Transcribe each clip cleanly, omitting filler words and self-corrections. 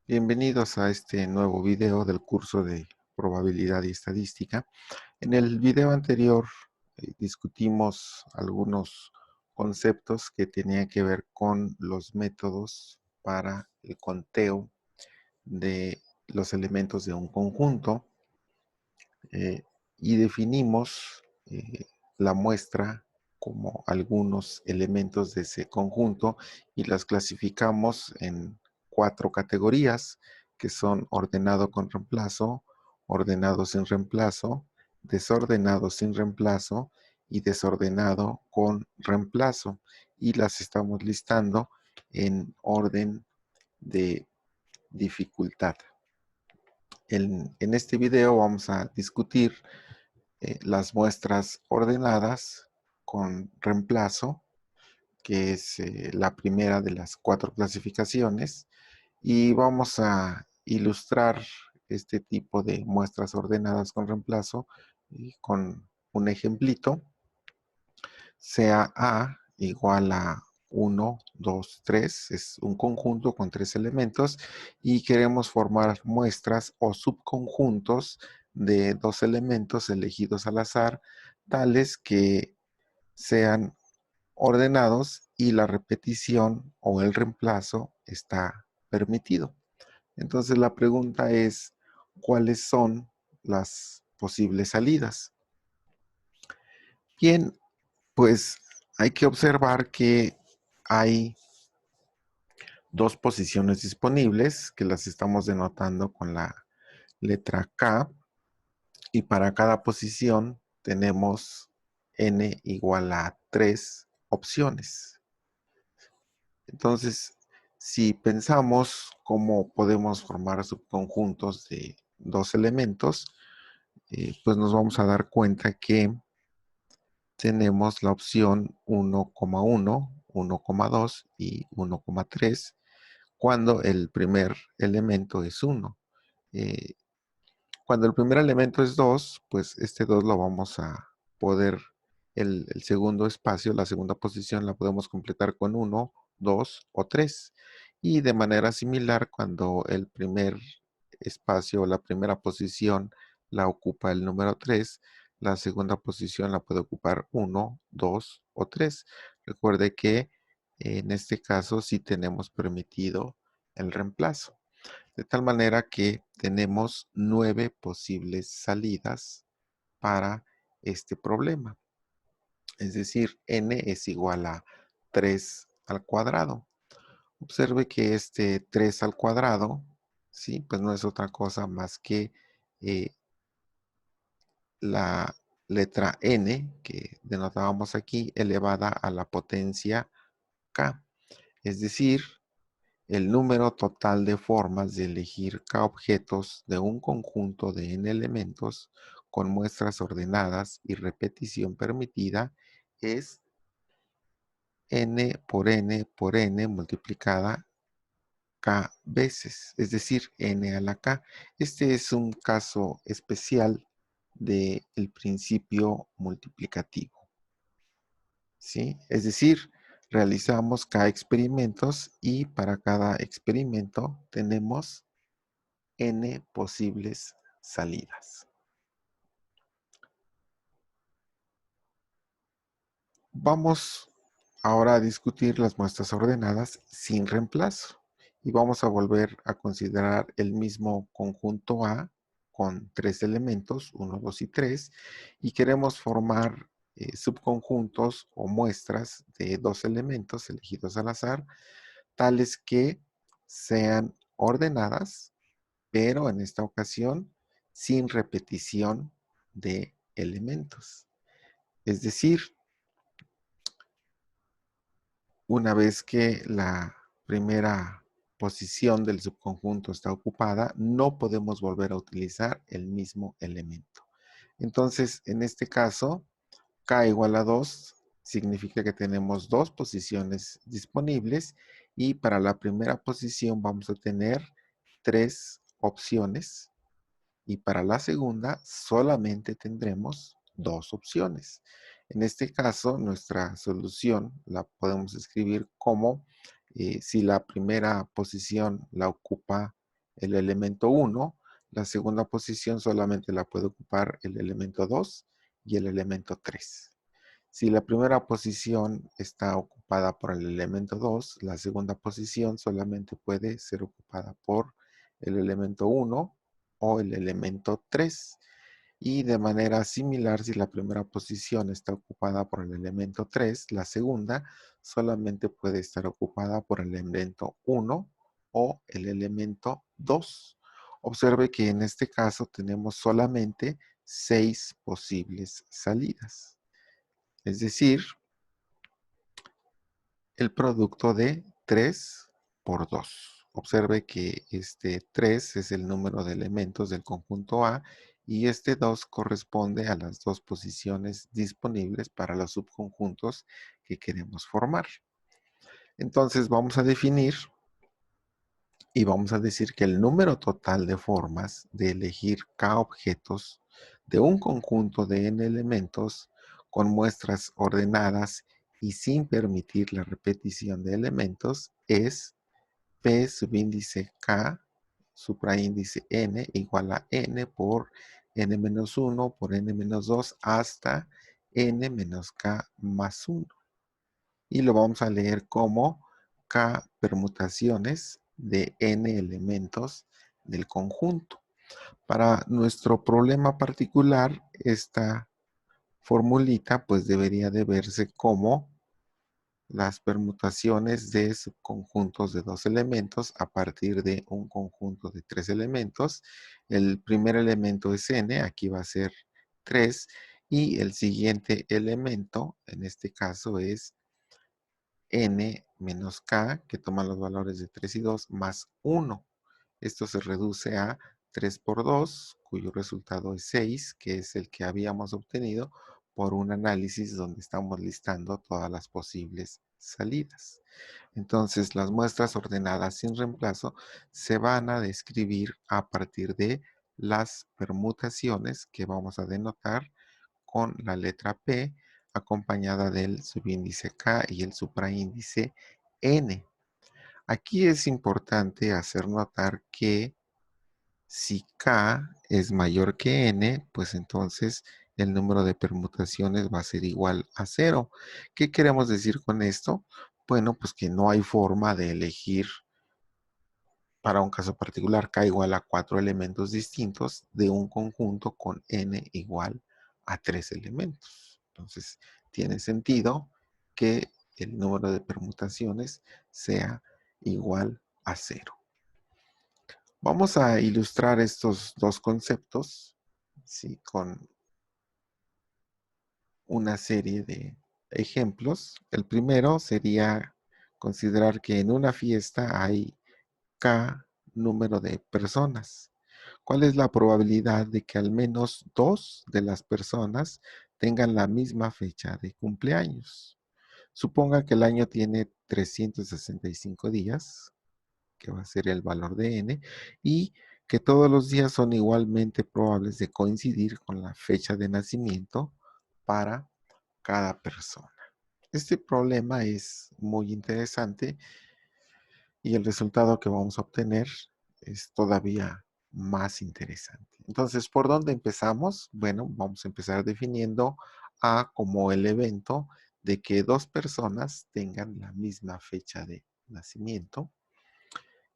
Bienvenidos a este nuevo video del curso de probabilidad y estadística. En el video anterior discutimos algunos conceptos que tenían que ver con los métodos para el conteo de los elementos de un conjunto eh, y definimos la muestra como algunos elementos de ese conjunto y las clasificamos en 4 categorías que son ordenado con reemplazo, ordenado sin reemplazo, desordenado sin reemplazo y desordenado con reemplazo, y las estamos listando en orden de dificultad. En este video vamos a discutir las muestras ordenadas con reemplazo, que es la primera de las 4 clasificaciones, y vamos a ilustrar este tipo de muestras ordenadas con reemplazo con un ejemplito. Sea A igual a 1, 2, 3, es un conjunto con 3 elementos y queremos formar muestras o subconjuntos de 2 elementos elegidos al azar, tales que sean ordenados y la repetición o el reemplazo está permitido. Entonces la pregunta es, ¿cuáles son las posibles salidas? Bien, pues hay que observar que hay 2 posiciones disponibles que las estamos denotando con la letra K, y para cada posición tenemos n igual a 3 opciones. Entonces, si pensamos cómo podemos formar subconjuntos de 2 elementos, pues nos vamos a dar cuenta que tenemos la opción 1,1, 1,2 y 1,3 cuando el primer elemento es 1. Eh, Cuando el primer elemento es 2, pues este 2 lo vamos a poder, el segundo espacio, la segunda posición la podemos completar con 1, 2 o 3. Y de manera similar, cuando el primer espacio o la primera posición la ocupa el número 3, la segunda posición la puede ocupar 1, 2 o 3. Recuerde que en este caso sí tenemos permitido el reemplazo. De tal manera que tenemos 9 posibles salidas para este problema. Es decir, n es igual a 3 al cuadrado. Observe que este 3 al cuadrado, ¿sí? Pues no es otra cosa más que eh, la letra n, que denotábamos aquí, elevada a la potencia k. Es decir, el número total de formas de elegir k objetos de un conjunto de n elementos con muestras ordenadas y repetición permitida es n por n por n multiplicada k veces, es decir, n a la k. Este es un caso especial del principio multiplicativo, ¿sí? Es decir, realizamos k experimentos y para cada experimento tenemos n posibles salidas. Vamos ahora a discutir las muestras ordenadas sin reemplazo y vamos a volver a considerar el mismo conjunto A con 3 elementos, 1, 2 y 3, y queremos formar subconjuntos o muestras de 2 elementos elegidos al azar, tales que sean ordenadas, pero en esta ocasión sin repetición de elementos. Es decir, una vez que la primera posición del subconjunto está ocupada, no podemos volver a utilizar el mismo elemento. Entonces, en este caso, k igual a 2 significa que tenemos 2 posiciones disponibles y para la primera posición vamos a tener 3 opciones y para la segunda solamente tendremos 2 opciones. En este caso, nuestra solución la podemos escribir como si la primera posición la ocupa el elemento 1, la segunda posición solamente la puede ocupar el elemento 2 y el elemento 3. Si la primera posición está ocupada por el elemento 2, la segunda posición solamente puede ser ocupada por el elemento 1 o el elemento 3. Y de manera similar, si la primera posición está ocupada por el elemento 3, la segunda solamente puede estar ocupada por el elemento 1 o el elemento 2. Observe que en este caso tenemos solamente 6 posibles salidas. Es decir, el producto de 3 por 2. Observe que este 3 es el número de elementos del conjunto A y este 2 corresponde a las dos posiciones disponibles para los subconjuntos que queremos formar. Entonces vamos a definir y vamos a decir que el número total de formas de elegir K objetos de un conjunto de n elementos con muestras ordenadas y sin permitir la repetición de elementos es P subíndice K supraíndice n igual a n por n-1 por n-2 hasta n menos K más 1. Y lo vamos a leer como K permutaciones de n elementos del conjunto. Para nuestro problema particular, esta formulita pues debería de verse como las permutaciones de subconjuntos de dos elementos a partir de un conjunto de tres elementos. El primer elemento es n, aquí va a ser 3, y el siguiente elemento, en este caso es n menos k, que toma los valores de 3 y 2, más 1. Esto se reduce a 3 por 2, cuyo resultado es 6, que es el que habíamos obtenido por un análisis donde estamos listando todas las posibles salidas. Entonces, las muestras ordenadas sin reemplazo se van a describir a partir de las permutaciones que vamos a denotar con la letra P acompañada del subíndice K y el supraíndice N. Aquí es importante hacer notar que si K es mayor que N, pues entonces el número de permutaciones va a ser igual a 0. ¿Qué queremos decir con esto? Bueno, pues que no hay forma de elegir para un caso particular K igual a 4 elementos distintos de un conjunto con N igual a 3 elementos. Entonces, tiene sentido que el número de permutaciones sea igual a 0. Vamos a ilustrar estos dos conceptos, ¿sí?, con una serie de ejemplos. El primero sería considerar que en una fiesta hay K número de personas. ¿Cuál es la probabilidad de que al menos dos de las personas tengan la misma fecha de cumpleaños? Suponga que el año tiene 365 días, que va a ser el valor de n, y que todos los días son igualmente probables de coincidir con la fecha de nacimiento para cada persona. Este problema es muy interesante y el resultado que vamos a obtener es todavía más interesante. Entonces, ¿por dónde empezamos? Bueno, vamos a empezar definiendo A como el evento de que dos personas tengan la misma fecha de nacimiento.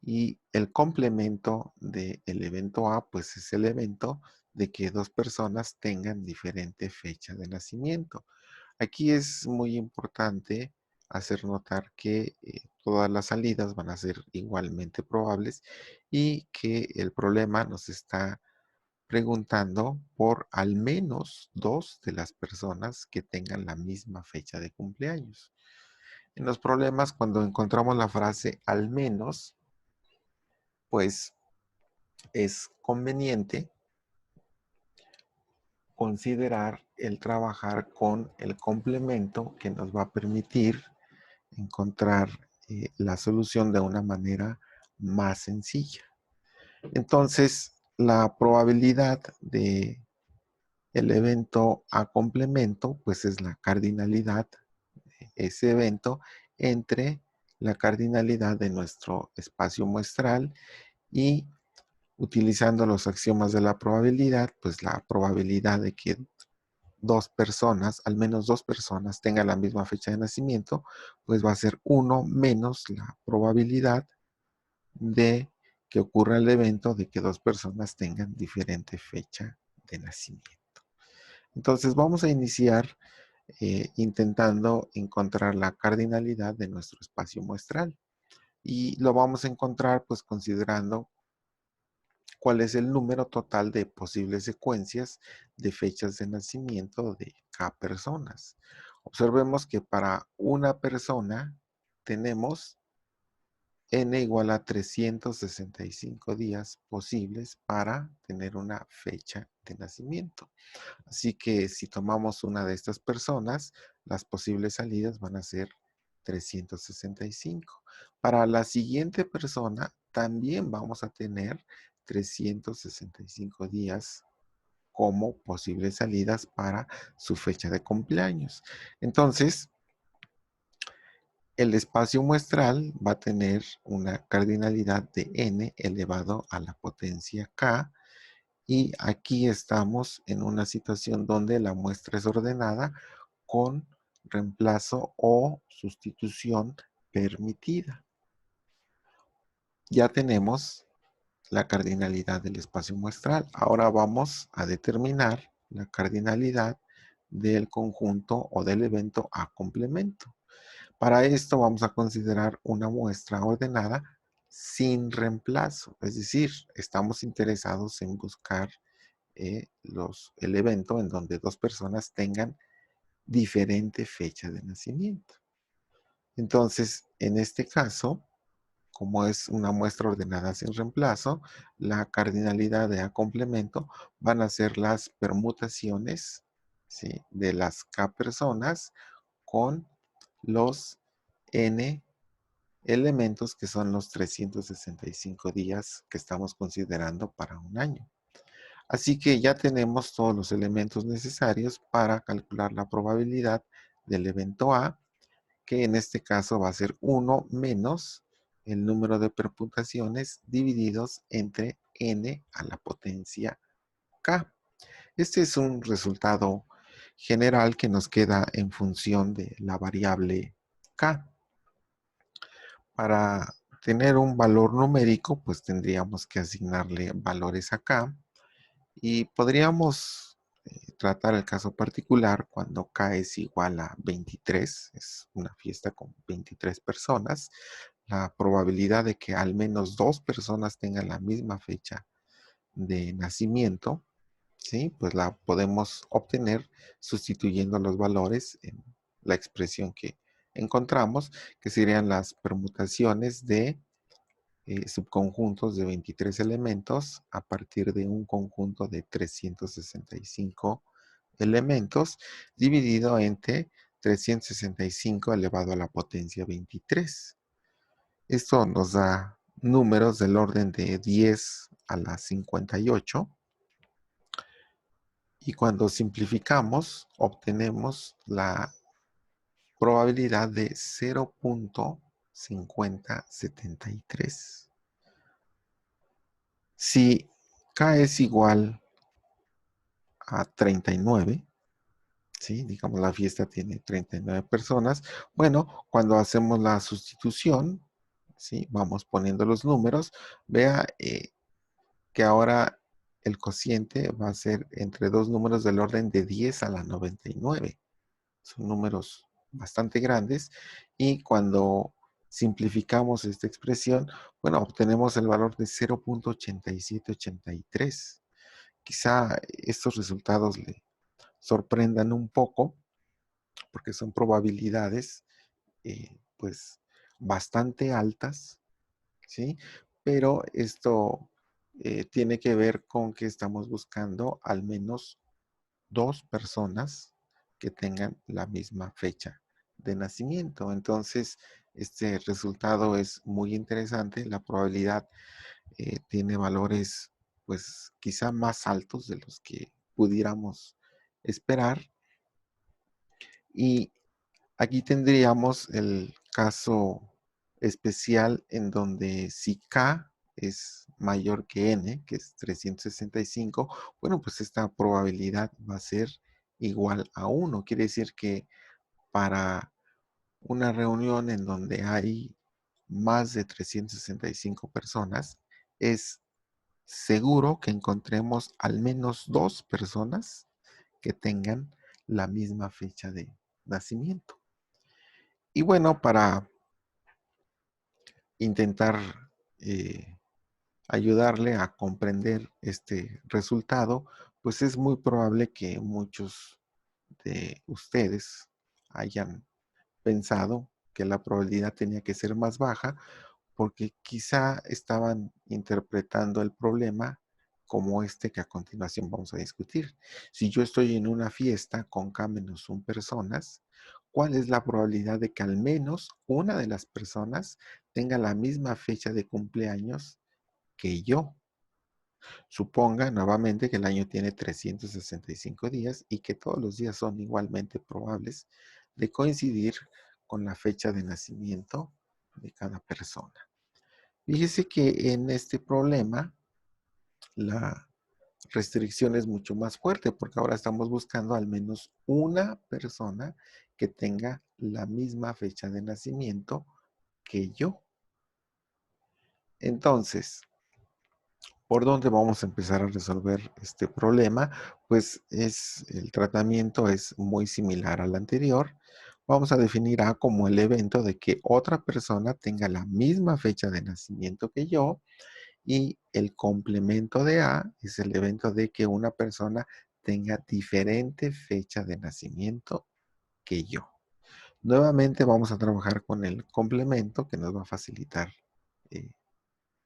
Y el complemento del evento A, pues es el evento de que dos personas tengan diferente fecha de nacimiento. Aquí es muy importante hacer notar que todas las salidas van a ser igualmente probables y que el problema nos está preguntando por al menos dos de las personas que tengan la misma fecha de cumpleaños. En los problemas, cuando encontramos la frase al menos, pues es conveniente considerar el trabajar con el complemento que nos va a permitir encontrar la solución de una manera más sencilla. Entonces, la probabilidad de el evento a complemento, pues es la cardinalidad de ese evento entre la cardinalidad de nuestro espacio muestral y Utilizando los axiomas de la probabilidad, pues la probabilidad de que dos personas, al menos dos personas, tengan la misma fecha de nacimiento, pues va a ser 1 menos la probabilidad de que ocurra el evento de que dos personas tengan diferente fecha de nacimiento. Entonces vamos a iniciar intentando encontrar la cardinalidad de nuestro espacio muestral. Y lo vamos a encontrar pues considerando cuál es el número total de posibles secuencias de fechas de nacimiento de K personas. Observemos que para una persona tenemos n igual a 365 días posibles para tener una fecha de nacimiento. Así que si tomamos una de estas personas, las posibles salidas van a ser 365. Para la siguiente persona, también vamos a tener 365 días como posibles salidas para su fecha de cumpleaños. Entonces, el espacio muestral va a tener una cardinalidad de n elevado a la potencia k, y aquí estamos en una situación donde la muestra es ordenada con reemplazo o sustitución permitida. Ya tenemos la cardinalidad del espacio muestral. Ahora vamos a determinar la cardinalidad del conjunto o del evento A complemento. Para esto vamos a considerar una muestra ordenada sin reemplazo. Es decir, estamos interesados en buscar el evento en donde dos personas tengan diferente fecha de nacimiento. Entonces, en este caso, como es una muestra ordenada sin reemplazo, la cardinalidad de A complemento van a ser las permutaciones, ¿sí?, de las K personas con los N elementos, que son los 365 días que estamos considerando para un año. Así que ya tenemos todos los elementos necesarios para calcular la probabilidad del evento A, que en este caso va a ser 1 menos el número de permutaciones divididos entre n a la potencia k. Este es un resultado general que nos queda en función de la variable k. Para tener un valor numérico, pues tendríamos que asignarle valores a k, y podríamos tratar el caso particular cuando K es igual a 23, es una fiesta con 23 personas. La probabilidad de que al menos dos personas tengan la misma fecha de nacimiento, ¿sí?, pues la podemos obtener sustituyendo los valores en la expresión que encontramos, que serían las permutaciones de subconjuntos de 23 elementos a partir de un conjunto de 365 elementos dividido entre 365 elevado a la potencia 23. Esto nos da números del orden de 10 a la 58, y cuando simplificamos obtenemos la probabilidad de 0.5073. Si K es igual a 39, ¿sí?, digamos la fiesta tiene 39 personas, bueno, cuando hacemos la sustitución, ¿sí?, vamos poniendo los números, vea que ahora el cociente va a ser entre dos números del orden de 10 a la 99. Son números bastante grandes, y cuando simplificamos esta expresión, bueno, obtenemos el valor de 0.8783. Quizá estos resultados le sorprendan un poco, porque son probabilidades pues bastante altas, ¿sí? Pero esto tiene que ver con que estamos buscando al menos dos personas que tengan la misma fecha de nacimiento. Entonces, este resultado es muy interesante. La probabilidad tiene valores, pues, quizá más altos de los que pudiéramos esperar. Y aquí tendríamos el caso especial en donde si K es mayor que n, que es 365, bueno, pues esta probabilidad va a ser igual a 1. Quiere decir que para una reunión en donde hay más de 365 personas, es seguro que encontremos al menos 2 personas que tengan la misma fecha de nacimiento. Y bueno, para intentar ayudarle a comprender este resultado, pues es muy probable que muchos de ustedes hayan pensado que la probabilidad tenía que ser más baja porque quizá estaban interpretando el problema como este que a continuación vamos a discutir. Si yo estoy en una fiesta con K-1 personas, ¿cuál es la probabilidad de que al menos una de las personas tenga la misma fecha de cumpleaños que yo? Suponga nuevamente que el año tiene 365 días y que todos los días son igualmente probables de coincidir con la fecha de nacimiento de cada persona. Fíjese que en este problema la restricción es mucho más fuerte porque ahora estamos buscando al menos una persona que tenga la misma fecha de nacimiento que yo. Entonces, ¿por dónde vamos a empezar a resolver este problema? Pues el tratamiento es muy similar al anterior. Vamos a definir A como el evento de que otra persona tenga la misma fecha de nacimiento que yo, y el complemento de A es el evento de que una persona tenga diferente fecha de nacimiento que yo. Nuevamente vamos a trabajar con el complemento que nos va a facilitar eh,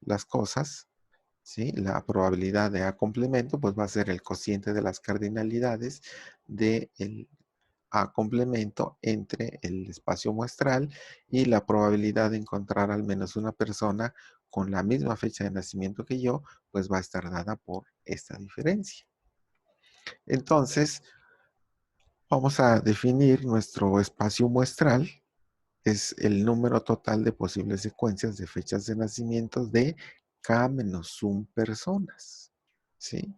las cosas. ¿Sí? La probabilidad de A complemento pues va a ser el cociente de las cardinalidades del A complemento entre el espacio muestral y la probabilidad de encontrar al menos una persona con la misma fecha de nacimiento que yo, pues va a estar dada por esta diferencia. Entonces, vamos a definir nuestro espacio muestral. Es el número total de posibles secuencias de fechas de nacimiento de K-1 personas. ¿Sí?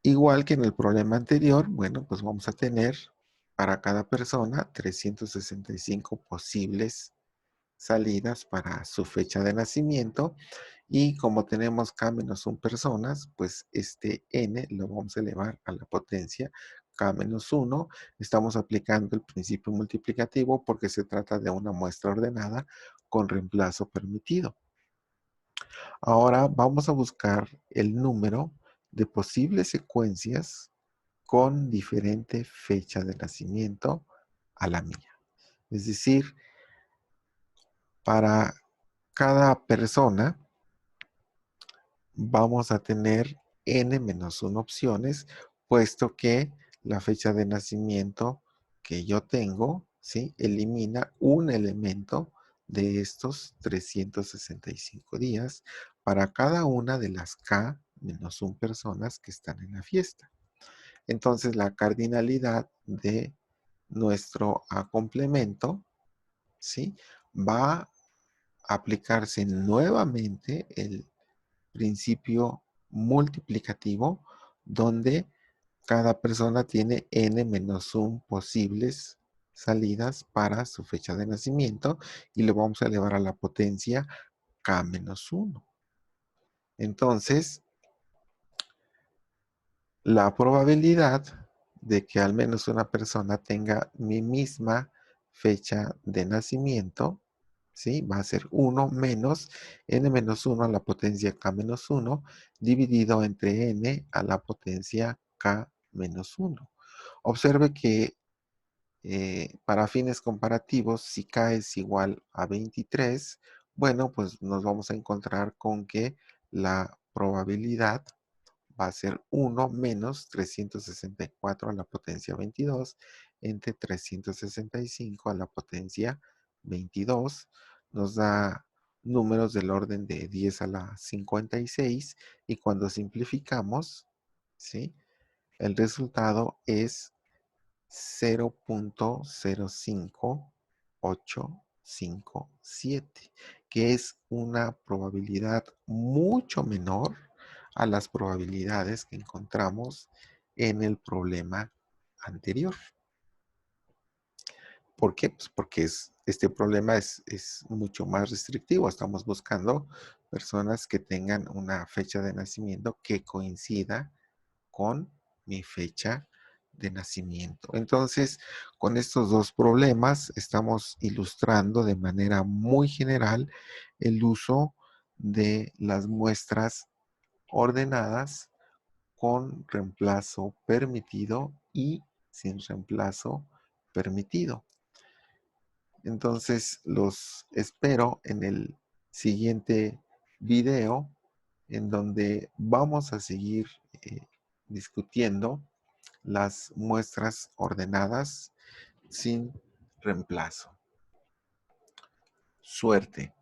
Igual que en el problema anterior, bueno, pues vamos a tener para cada persona 365 posibles salidas para su fecha de nacimiento, y como tenemos K-1 personas, pues este n lo vamos a elevar a la potencia K-1. Estamos aplicando el principio multiplicativo porque se trata de una muestra ordenada con reemplazo permitido. Ahora vamos a buscar el número de posibles secuencias con diferente fecha de nacimiento a la mía. Es decir, para cada persona vamos a tener n-1 opciones, puesto que la fecha de nacimiento que yo tengo, ¿sí?, elimina un elemento de estos 365 días para cada una de las K-1 personas que están en la fiesta. Entonces, la cardinalidad de nuestro A complemento, ¿sí?, va a aplicarse nuevamente el principio multiplicativo, donde cada persona tiene n-1 posibles salidas para su fecha de nacimiento y lo vamos a elevar a la potencia K-1. Entonces, la probabilidad de que al menos una persona tenga mi misma fecha de nacimiento, ¿sí?, va a ser 1 menos n-1 a la potencia k-1 dividido entre n a la potencia k-1. Observe que para fines comparativos, si k es igual a 23, bueno, pues nos vamos a encontrar con que la probabilidad va a ser 1 menos 364 a la potencia 22 entre 365 a la potencia 22. Nos da números del orden de 10 a la 56 y cuando simplificamos, ¿sí?, el resultado es 0.05857. que es una probabilidad mucho menor a las probabilidades que encontramos en el problema anterior. ¿Por qué? Pues porque este problema es mucho más restrictivo. Estamos buscando personas que tengan una fecha de nacimiento que coincida con mi fecha de nacimiento. Entonces, con estos dos problemas estamos ilustrando de manera muy general el uso de las muestras ordenadas con reemplazo permitido y sin reemplazo permitido. Entonces, los espero en el siguiente video en donde vamos a seguir eh, discutiendo las muestras ordenadas sin reemplazo. Suerte.